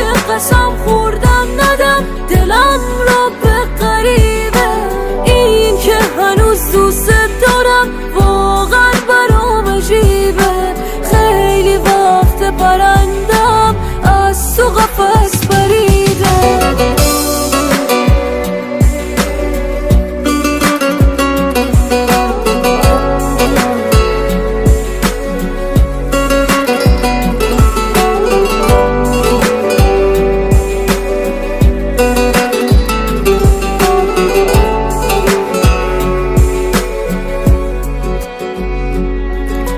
که قسم خوردم ندم دلم را به غریبه. این که هنوز دوست دارم واقعا برام عجیبه. خیلی وقت پرندم از تو قفس پریده.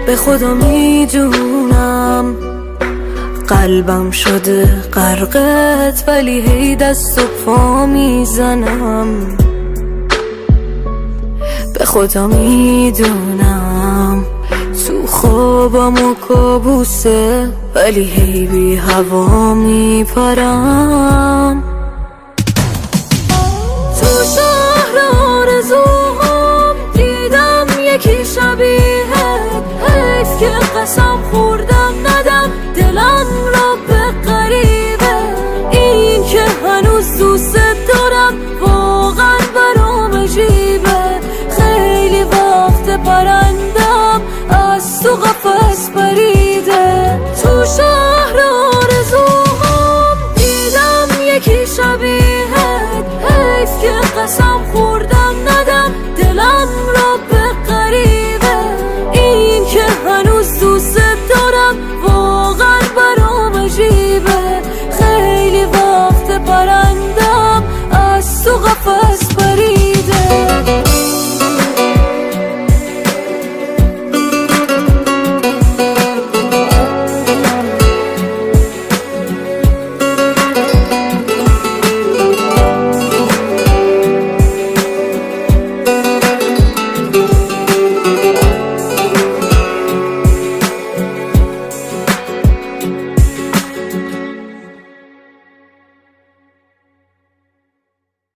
به خدا میدونم قلبم شده غرقت، ولی هی دست و پا میزنم. به خدا میدونم تو خوابم و کابوسه، ولی هی بی هوا میپرم.